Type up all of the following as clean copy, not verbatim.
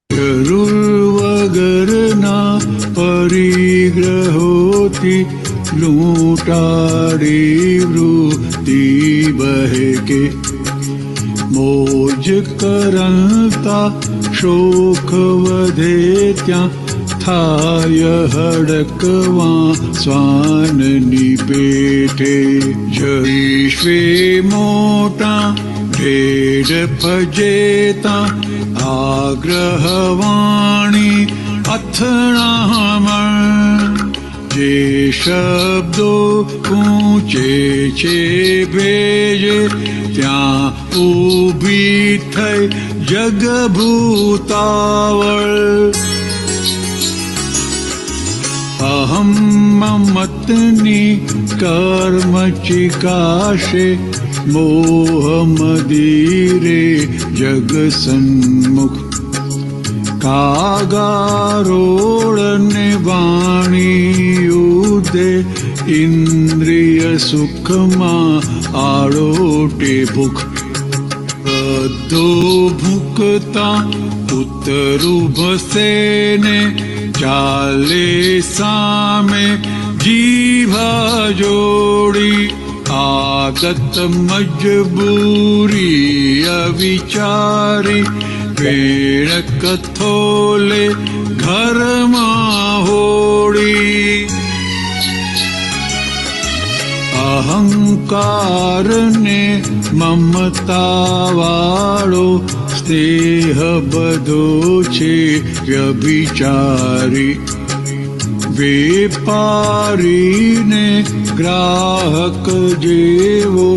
જરૂર પરિગ્રહોથી લૂંટાડી વૃત્તિ બહેકે મોજ કરતા શોખ વધે ત્યાં થાય હડકવા સ્વાનની પેઠે જઈશ્વે મોટા ઢેઢ ફજેતા આગ્રહવાણી અથડામણ જે શબ્દો ઊંચે છે ભેજે ત્યાં ઊભી થઈ જગભૂતાવળ અહમ મમતની કર્મ ચિકાશે મોહ મદિરે જગ સન્મુખ કાગારોળને વાણી ઉદે ઇન્દ્રિય સુખમાં આળોટે ભૂખ બધો ભૂખતા ઉત્તરુભસેને ચાલે સામે જીભા જોડી આદત મજબૂરી અવિચારી વેણ કથોલે ઘરમાં હોડી અહંકારને મમતાવાળો સ્નેહ બધો છે વ્યભિચારી વેપારીને ગ્રાહક જેવો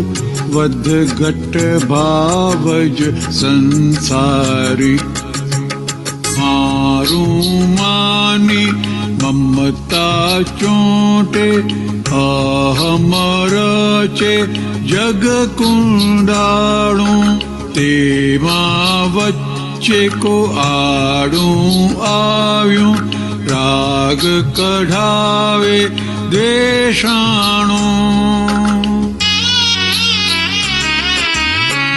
વધઘટ ભાવ જ સંસારી મારું માની મમતા ચોંટે અહમ રચે જગ કુંડાળું તેમાં વચ્ચે કો આડું આવ્યું રાગ કઢાવે દ્વેષાણું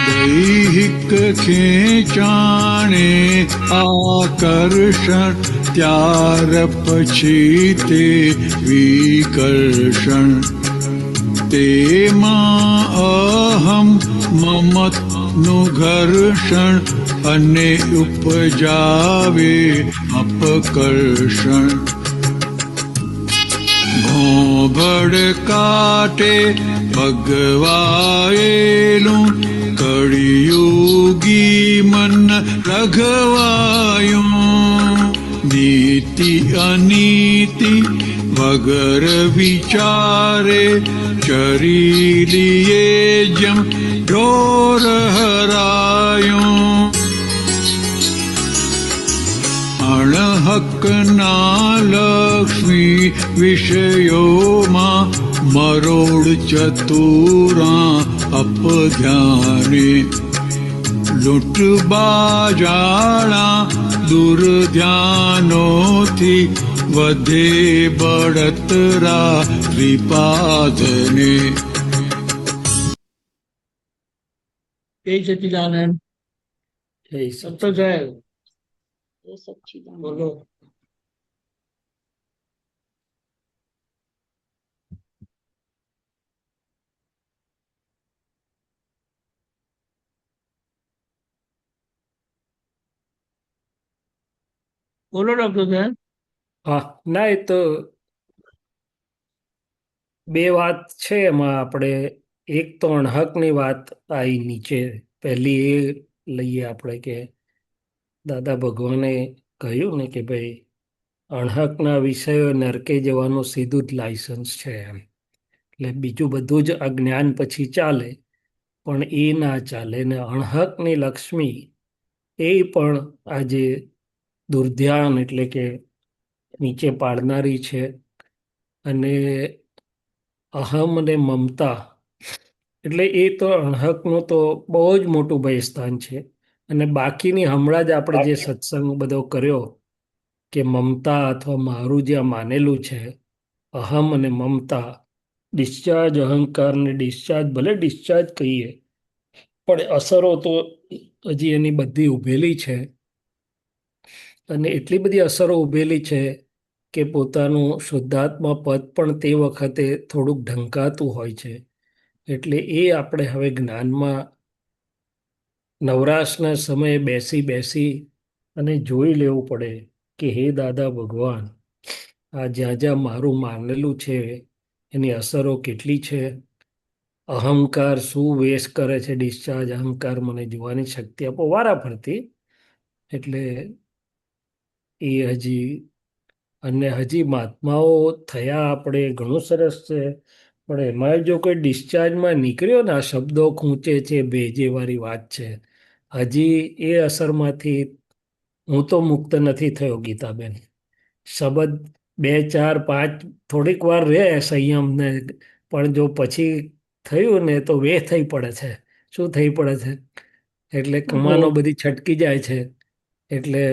દૈહિક ખેંચાણે આકર્ષણ ત્યાર પછી તે વિકર્ષણ તેમાં અહમ મમતનું ઘર્ષણ અને ઉપજાવે અપકર્ષણ ભોંભડ કાટે ભગવાયેલું કળિયુગી મન રઘવાયું નીતિ અનીતિ વગર વિચારે ચરી લીએ જમ ઢોર હરાયું અણહકના લક્ષ્મી વિષયોમાં મરોડ ચતુરા અપધ્યાને લૂંટબાજાળા દુર્ધ્યાનોથી વધે બળતરા ત્રિપાદને. જય સચ્ચિદાનંદ. જય સંતો સાહેબ બોલો. બોલો ડોક્ટર સાહેબ. હા, ના એ તો બે વાત છે એમાં. આપણે એક તો અણહકની વાત આવી નીચે, પહેલી એ લઈએ આપણે કે દાદા ભગવાને કહ્યું ને કે ભાઈ અણહકના વિષયો નરકે જવાનું સીધું જ લાયસન્સ છે એમ. એટલે બીજું બધું જ અજ્ઞાન પછી ચાલે, પણ એ ના ચાલે. ને અણહકની લક્ષ્મી એ પણ આજે દુર્ધ્યાન એટલે કે નીચે પાડનારી છે. અને અહમ અને મમતા એટલે એ તો અણહકનું તો બહુ જ મોટું ભયસ્થાન છે. અને બાકીની હમણાં જ આપણે જે સત્સંગ બધો કર્યો કે મમતા અથવા મારું જે માનેલું છે અહમ અને મમતા, ડિસ્ચાર્જ અહંકારને ડિસ્ચાર્જ, ભલે ડિસ્ચાર્જ કહીએ પણ અસરો તો હજી એની બધી ઉભેલી છે, અને એટલી બધી અસરો ઉભેલી છે કે પોતાનું શુદ્ધાત્મા પદ પણ તે વખતે થોડુંક ઢંકાતું હોય છે. એટલે એ આપણે હવે જ્ઞાનમાં નવરાશના સમયે બેસી બેસી અને જોઈ લેવું પડે કે હે દાદા ભગવાન, આ જ્યાં જ્યાં મારું માનેલું છે એની અસરો કેટલી છે. અહંકાર શું વેશ કરે છે, ડિસ્ચાર્જ અહંકાર મને જોવાની શક્તિ આપો વારા ફરતી. એટલે એ હજી, અને હજી મહાત્માઓ થયા આપણે ઘણું સરસ છે, પણ એમાં જો કોઈ ડિસ્ચાર્જમાં નીકળ્યો ને, આ શબ્દો ખૂંચે છે, ભેજે વાળી વાત છે, હજી એ અસરમાંથી હું તો મુક્ત નથી થયો ગીતાબેન. શબ્દ 2 4 5 થોડીક વાર રહે સંયમ ને, પણ જો પછી થયું ને તો વે થઈ પડે છે. શું થઈ પડે છે? એટલે કમાનો હમ બધી છટકી જાય છે. એટલે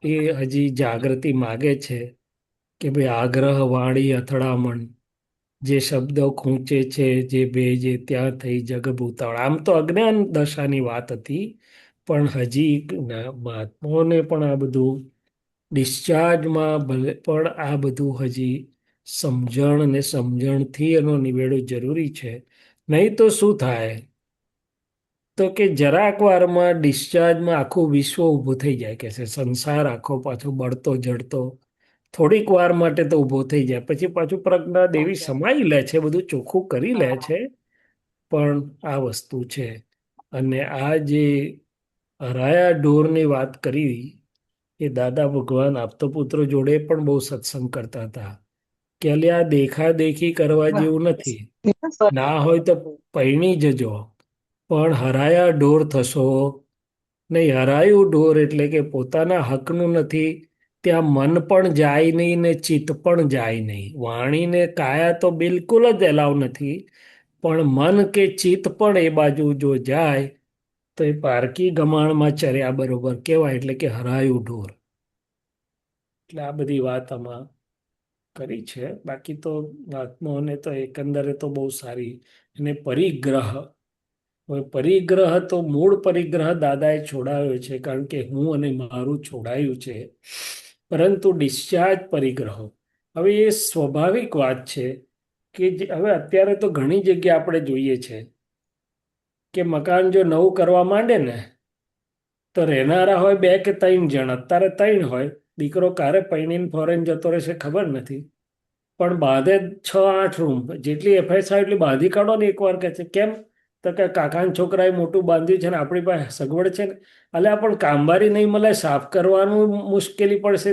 એ હજી જાગૃતિ માગે છે કે ભાઈ આગ્રહ વાણી અથડામણ, જે શબ્દો ખૂંચે છે, જે ભેજે ત્યાં થઈ જગ ભૂતાવળ. આમ તો અજ્ઞાન દશાની વાત હતી, પણ હજી મહાત્માઓને પણ આ બધું ડિસ્ચાર્જમાં ભલે પણ આ બધું હજી સમજણ અને સમજણથી એનો નિવેડો જરૂરી છે. નહીં તો શું થાય, તો કે જરાક વારમાં ડિસ્ચાર્જમાં આખું વિશ્વ ઊભું થઈ જાય, કે છે સંસાર આખો પાછો બળતો જડતો થોડીક વાર માટે તો ઊભો થઈ જાય, પછી પાછું પ્રજ્ઞા દેવી સમાઈ લે છે, બધું ચોખ્ખું કરી લે છે. પણ આ વસ્તુ છે. અને આ જે હરાયા ઢોરની વાત કરી, એ દાદા ભગવાન આપતો પુત્રો જોડે પણ બહુ સત્સંગ કરતા હતા કે અલ્યા દેખા દેખી કરવા જેવું નથી. ના હોય તો પૈણી જજો, પણ હરાયા ઢોર થશો નહીં. હરાયું ઢોર એટલે કે પોતાના હકનું નથી, ત્યાં મન પણ જાય નહીં ને ચિત્ત પણ જાય નહીં. વાણીને કાયા તો બિલકુલ જ એલાવ નથી, પણ મન કે ચિત્ત પણ એ બાજુ જો જાય તો એ પારકી ગમાણમાં ચર્યા બરોબર કહેવાય, એટલે કે હરાયું ઢોર. એટલે આ બધી વાત આમાં કરી છે. બાકી તો આત્માઓને તો એકંદરે તો બહુ સારી. અને પરિગ્રહ, હવે પરિગ્રહ તો મૂળ પરિગ્રહ દાદાએ છોડાવ્યો છે, કારણ કે હું અને મારું છોડાયું છે. પરંતુ ડિસ્ચાર્જ પરિગ્રહો, હવે એ સ્વાભાવિક વાત છે કે હવે અત્યારે તો ઘણી જગ્યા આપણે જોઈએ છે કે મકાન જો નવું કરવા માંડે ને, તો રહેનારા હોય 2 કે 3 જણ. અત્યારે 3 હોય. દીકરો ક્યારે પૈણીને ફોરેન જતો રહેશે ખબર નથી, પણ બાંધે 6 8 રૂમ. જેટલી એફએસ આવે એટલી બાંધી કાઢો ને એકવાર. કે છે કેમ? તો કે કાકાના છોકરાએ મોટું બાંધ્યું છે ને આપણી પાસે સગવડ છે ને. અલ્યા પણ કામવારી નહીં મળે, સાફ કરવાનું મુશ્કેલી પડશે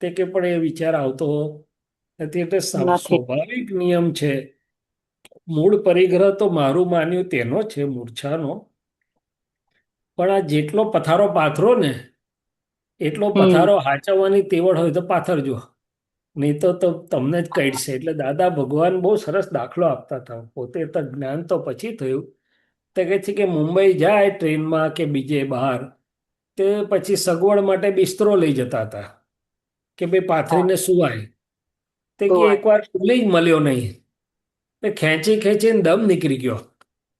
તે કે પણ એ વિચાર આવતો નથી. એટલે નથી. સ્વાભાવિક નિયમ છે. મૂળ પરિગ્રહ તો મારું માન્યું તેનો છે, મૂર્છાનો. પણ આ જેટલો પથારો પાથરો ને, એટલો હમ પથારો હાચવવાની તેવડ હોય તો પાથરજો, નહીં તો તમને જ કઈડશે. એટલે દાદા ભગવાન બહુ સરસ દાખલો આપતા હતા. પોતે તો જ્ઞાન તો પછી થયું. તો કહે છે કે મુંબઈ જાય ટ્રેનમાં કે બીજે બહાર, તે પછી સગવડ માટે બિસ્તરો લઈ જતા હતા કે ભાઈ હા પાથરીને સુવાય. તે તો કે એકવાર ટુલી જ મળ્યો નહીં, તે ખેંચી ખેંચીને દમ નીકળી ગયો.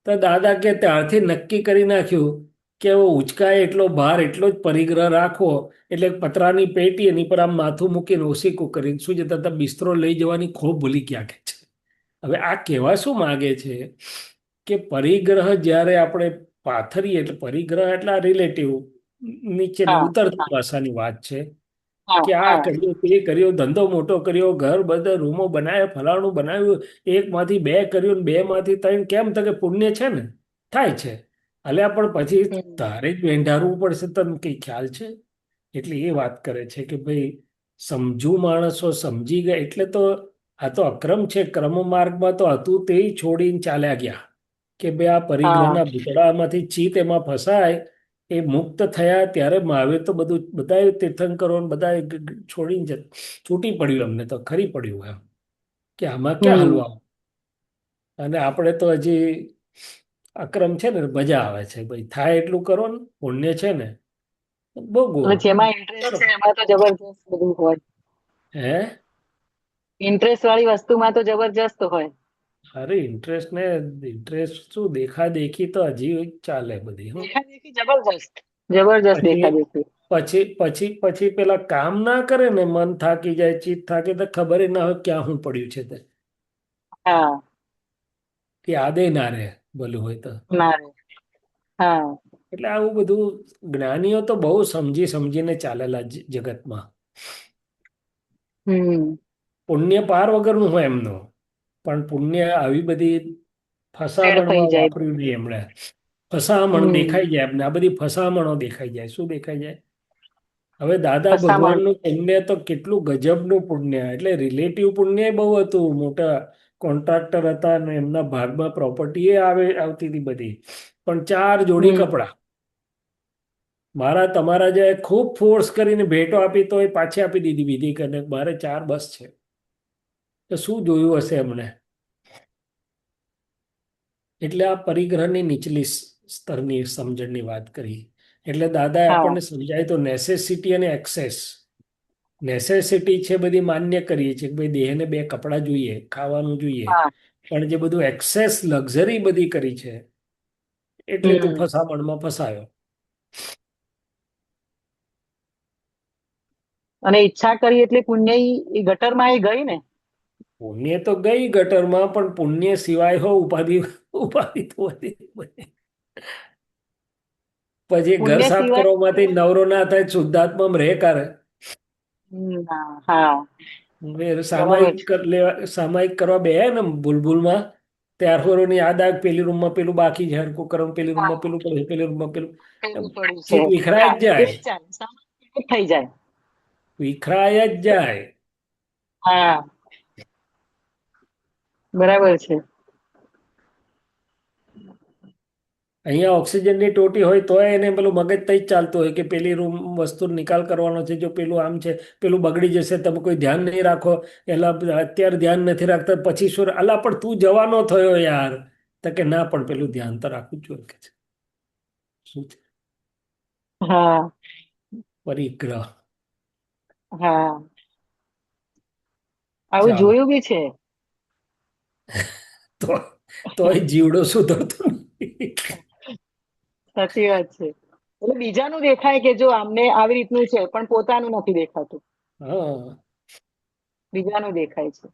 તો દાદા કે ત્યારથી નક્કી કરી નાખ્યું કે હવે ઉચકાય એટલો ભાર, એટલો જ પરિગ્રહ રાખવો. એટલે પતરાની પેટી એની પર આમ માથું મૂકીને ઓસીકું કરીને શું જતા હતા, બિસ્તરો લઈ જવાની ખૂબ ભૂલી ગયા કે છે. હવે આ કહેવા શું માગે છે કે પરિગ્રહ જ્યારે આપણે પાથરીએ, એટલે પરિગ્રહ એટલે આ રિલેટિવ નીચેની હા ઉતરતી ભાષાની વાત છે હા કે આ હા કર્યું, તે કર્યો, ધંધો મોટો કર્યો, ઘર બધા રૂમો બનાવ્યા, ફલાણું બનાવ્યું, 1માંથી 2 કર્યું, 2માંથી 3. કેમ? તો કે પુણ્ય છે ને, થાય છે. અલ્યા પણ પછી હમ તારે જ વેંઢારવું પડશે, તને કઈ ખ્યાલ છે? એટલે એ વાત કરે છે કે ભાઈ સમજુ માણસો સમજી ગયા. એટલે તો આ તો અક્રમ છે. ક્રમ માર્ગમાં તો હતું તે છોડીને ચાલ્યા ગયા કે ભાઈ આ હા પરિગ્રહના ભૂતળામાંથી ચિત્ત એમાં ફસાય. એ મુક્ત થયા ત્યારે મહાવીર તો બધું બધાએ તીર્થંકરો ને બધાએ છોડીને છૂટી પડ્યું. અમને તો ખરી પડ્યું એમ કે આમાં ક્યાં હમ હલવા. અને આપણે તો હજી અક્રમ છે ને, મજા આવે છે ભાઈ, થાય એટલું કરો ને, પુણ્ય છે ને ભોગવો. અને જેમાં ઇન્ટરેસ્ટ કરો. છે એમાં તો જબરજસ્ત બધું હોય. હે ઇન્ટરેસ્ટ વાળી વસ્તુમાં તો જબરજસ્ત હોય. અરે ઇન્ટરેસ્ટ શું દેખી તો હજી ચાલે બધી હં. દેખાદેખી જબરજસ્ત, જબરજસ્ત પછી દેખાદેખી. પછી પેલા કામ ના કરે ને મન થાકી જાય ચિત્ત થાકે તો ખબર ના હોય ક્યાં હું પડ્યું છે તે હા, યાદે ના રહે ભલું હોય તો. ના રે. હા. એટલે આવું બધું જ્ઞાનીઓ તો બહુ સમજી સમજીને ચાલેલા જગતમાં. હમ. પુણ્ય પાર વગરનું હોય એમનું, પણ પુણ્ય આવી બધી ફેર થઈ ફસામણમાં જાય. વાપર્યું નહીં એમણે. ફસામણ હમ. દેખાઈ જાય એમને, આ બધી ફસામણો દેખાઈ જાય. શું દેખાઈ જાય? હવે દાદા ફસામણ. ભગવાનનું પુણ્ય તો કેટલું ગજબનું પુણ્ય, એટલે રિલેટિવ પુણ્ય બહુ હતું. મોટા કોન્ટ્રાક્ટર હતા અને એમના ભાગમાં પ્રોપર્ટી આવતી હતી બધી, પણ 4 જોડી હમ. કપડાં. મારા તમારા જે ખૂબ ફોર્સ કરીને ભેટો આપી તો એ પાછી આપી દીધી વિધિ કરીને, મારે 4 બસ છે. તો શું જોયું હશે એમને? એટલે આ પરિગ્રહની નીચલી સ્તરની સમજણની વાત કરી. એટલે દાદાએ હા. આપણને સમજાય તો નેસેસિટી અને એક્સેસ. નેસેસિટી છે બધી માન્ય કરીએ છીએ કે ભાઈ દેહને 2 કપડાં જોઈએ, ખાવાનું જોઈએ, હા. પણ જે બધું એક્સેસ લક્ઝરી બધી કરી છે એટલે તું હમ. ફસામણમાં ફસાયો. અને ઈચ્છા કરી એટલે પુણ્ય એ ગટરમાં એ ગઈ ને. પુણ્ય તો ગઈ ગટરમાં, પણ પુણ્ય સિવાય હો ઉપાધિ ઉપાધિ તો વધી. પછી ઘર પુણ્ય સાફ સિવાય. કરવામાંથી નવરો ના થાય શુદ્ધાત્મામાં રહે કારે. હા. હા. બરાબર છે. સામાયિક કરવા બે ને ભૂલભૂલમાં ત્યાર ની યાદ આવે પેલી રૂમમાં પેલું બાકી છે, હરકું કરવા પેલી રૂમમાં હા. પેલું પડે, પેલી રૂમમાં પેલું. એમ પેલું પડ્યું છે. ચિત્ત વિખરાય જ ચાલે એ જાય, જ ચાલે સામાન્ય થઈ જાય. વિખરાય જ જાય. હા. બરાબર છે. અહીંયા ઓક્સિજનની ટોટી હોય તોય એને પેલું મગજ તઈ જ ચાલતું હોય કે પેલી રૂમ વસ્તુ નિકાલ કરવાનો છે, જો પેલું આમ છે, પેલું બગડી જશે, તમે કોઈ ધ્યાન નહીં રાખો. એટલે અત્યારે ધ્યાન નથી રાખતા, પછી શું અલા પણ તું જવાનો થયો યાર. તો કે ના પણ પેલું ધ્યાન તો રાખવું જ જોઈએ કે છે. શું છે? હા. પરિગ્રહ. હા. આવું ચાલો. જોયું બી છે. તો તોય જીવડો સુધરતો નથી. સાચી વાત છે. એટલે બીજાનું દેખાય કે જો આમને આવી રીતનું છે, પણ પોતાનું નથી દેખાતું. હા. બીજાનું દેખાય છે.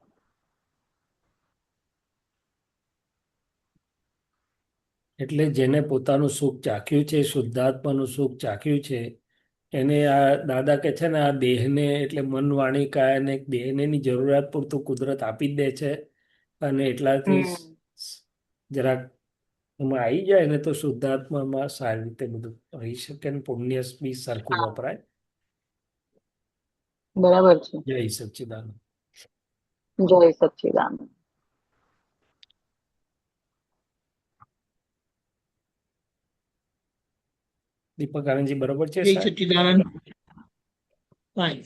એટલે જેને પોતાનું સુખ ચાખ્યું છે, શુદ્ધાત્માનું સુખ ચાખ્યું છે, એને આ દાદા કે છે ને આ દેહને એટલે મન વાણી કાયાને દેહને ની જરૂરિયાત પૂરતું કુદરત આપી જ દે છે. અને એટલાથી હમ. જરાક એમાં આવી જાય ને તો શુદ્ધાત્મામાં સારી રીતે બધું રહી શકે ને પુણ્ય બી સરખું હા. વપરાય. બરાબર છે. જય સચ્ચિદાનંદ. જય સચ્ચિદાનંદ. દીપક આનંદજી બરોબર છે જય સાહેબ? સચ્ચિદાનંદ. ફાઇન.